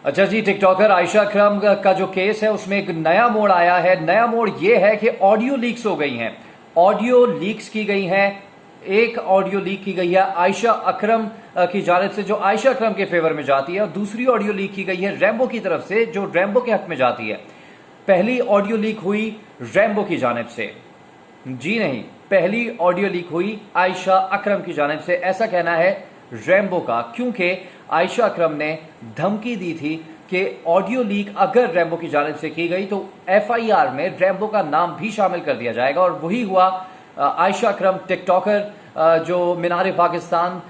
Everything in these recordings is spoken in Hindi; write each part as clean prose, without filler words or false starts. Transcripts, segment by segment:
अच्छा जी, टिकटॉकर आयशा अकरम का जो केस है उसमें एक नया मोड़ आया है। नया मोड़ यह है कि ऑडियो लीक्स हो गई हैं, ऑडियो लीक्स की गई हैं। एक ऑडियो लीक की गई है आयशा अकरम की जानिब से, जो आयशा अकरम के फेवर में जाती है, और दूसरी ऑडियो लीक की गई है रैम्बो की तरफ से, जो रैम्बो के हक में जाती है। पहली ऑडियो लीक हुई रैम्बो की जानिब से, जी नहीं, पहली ऑडियो लीक हुई आयशा अकरम की जानिब से, ऐसा कहना है रैम्बो का, क्योंकि आयशा अकरम ने धमकी दी थी कि ऑडियो लीक अगर रैम्बो की जानिब से की गई तो एफआईआर में रैम्बो का नाम भी शामिल कर दिया जाएगा। और वही हुआ। आयशा अकरम टिकटॉकर जो मीनार पाकिस्तान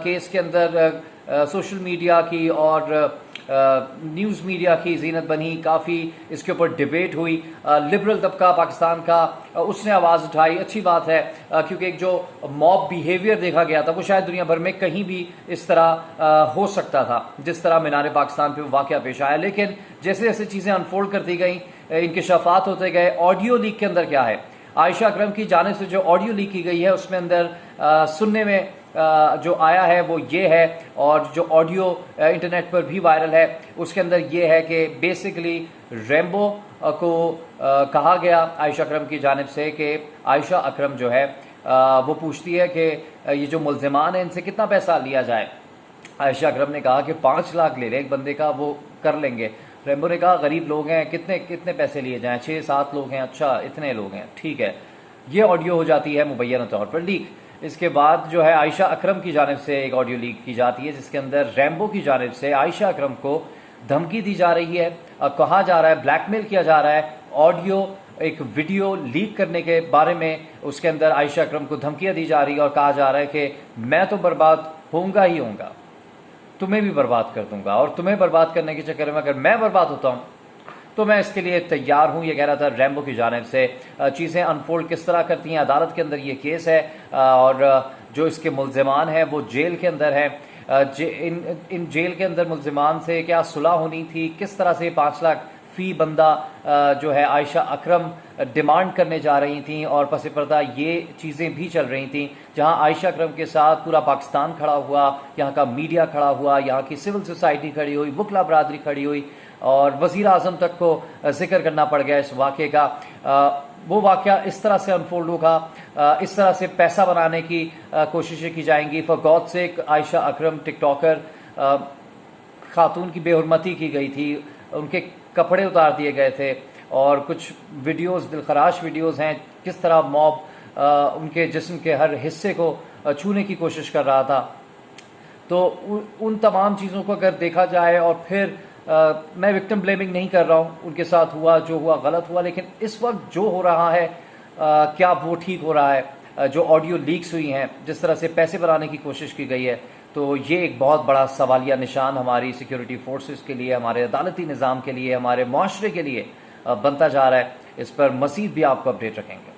केस के अंदर सोशल मीडिया की और न्यूज़ मीडिया की जीनत बनी, काफ़ी इसके ऊपर डिबेट हुई। लिबरल तबका पाकिस्तान का उसने आवाज़ उठाई, अच्छी बात है, क्योंकि एक जो मॉब बिहेवियर देखा गया था वो शायद दुनिया भर में कहीं भी इस तरह हो सकता था जिस तरह मीनार पाकिस्तान पे वाक़या पेश आया। लेकिन जैसे जैसे चीज़ें अनफोल्ड करती गई, इंकशाफात होते गए। ऑडियो लीक के अंदर क्या है, आयशा अकरम की जानिब से जो ऑडियो लीक की गई है उसमें अंदर सुनने में जो आया है वो ये है, और जो ऑडियो इंटरनेट पर भी वायरल है उसके अंदर ये है कि बेसिकली रैम्बो को कहा गया आयशा अकरम की जानिब से कि आयशा अकरम जो है वो पूछती है कि ये जो मुल्ज़िमान हैं इनसे कितना पैसा लिया जाए। आयशा अकरम ने कहा कि 5 लाख ले लें एक बंदे का, वो कर लेंगे। रैम्बो ने कहा गरीब लोग हैं, कितने कितने पैसे लिए जाएं, 6-7 लोग हैं, अच्छा इतने लोग हैं, ठीक है। ये ऑडियो हो जाती है मुबैना तौर पर लीक। इसके बाद जो है आयशा अकरम की जानिब से एक ऑडियो लीक की जाती है जिसके अंदर रैम्बो की जानिब से आयशा अकरम को धमकी दी जा रही है, कहा जा रहा है, ब्लैकमेल किया जा रहा है। ऑडियो एक वीडियो लीक करने के बारे में उसके अंदर आयशा अकरम को धमकियां दी जा रही है और कहा जा रहा है कि मैं तो बर्बाद होऊंगा ही होऊंगा, तुम्हें भी बर्बाद कर दूंगा, और तुम्हें बर्बाद करने के चक्कर में अगर मैं बर्बाद होता हूं तो मैं इसके लिए तैयार हूं। ये कह रहा था रैम्बो की जानिब से। चीज़ें अनफोल्ड किस तरह करती हैं, अदालत के अंदर ये केस है और जो इसके मुल्ज़िमान हैं वो जेल के अंदर हैं। इन जेल के अंदर मुल्ज़िमान से क्या सुलह होनी थी, किस तरह से 5 लाख फी बंदा जो है आयशा अकरम डिमांड करने जा रही थी, और पसे पर्दा ये चीज़ें भी चल रही थी जहां आयशा अकरम के साथ पूरा पाकिस्तान खड़ा हुआ, यहाँ का मीडिया खड़ा हुआ, यहाँ की सिविल सोसाइटी खड़ी हुई, वकला बरादरी खड़ी हुई, और वज़ीर आज़म तक को जिक्र करना पड़ गया इस वाक़े का। वो वाक़या इस तरह से अनफोल्ड होगा, इस तरह से पैसा बनाने की कोशिशें की जाएंगी। For God sake Ayesha Akram TikToker खातून की बेहुरमती की गई थी, उनके कपड़े उतार दिए गए थे, और कुछ वीडियोस दिलखराश वीडियोस हैं किस तरह मॉब उनके जिस्म के हर हिस्से को छूने की कोशिश कर रहा था। तो उन तमाम चीज़ों को अगर देखा जाए, और फिर मैं विक्टिम ब्लेमिंग नहीं कर रहा हूँ, उनके साथ हुआ जो हुआ गलत हुआ, लेकिन इस वक्त जो हो रहा है क्या वो ठीक हो रहा है? जो ऑडियो लीक्स हुई हैं, जिस तरह से पैसे बनाने की कोशिश की गई है, तो ये एक बहुत बड़ा सवालिया निशान हमारी सिक्योरिटी फोर्सेस के लिए, हमारे अदालती निज़ाम के लिए, हमारे माशरे के लिए बनता जा रहा है। इस पर मज़ीद भी आपको अपडेट रखेंगे।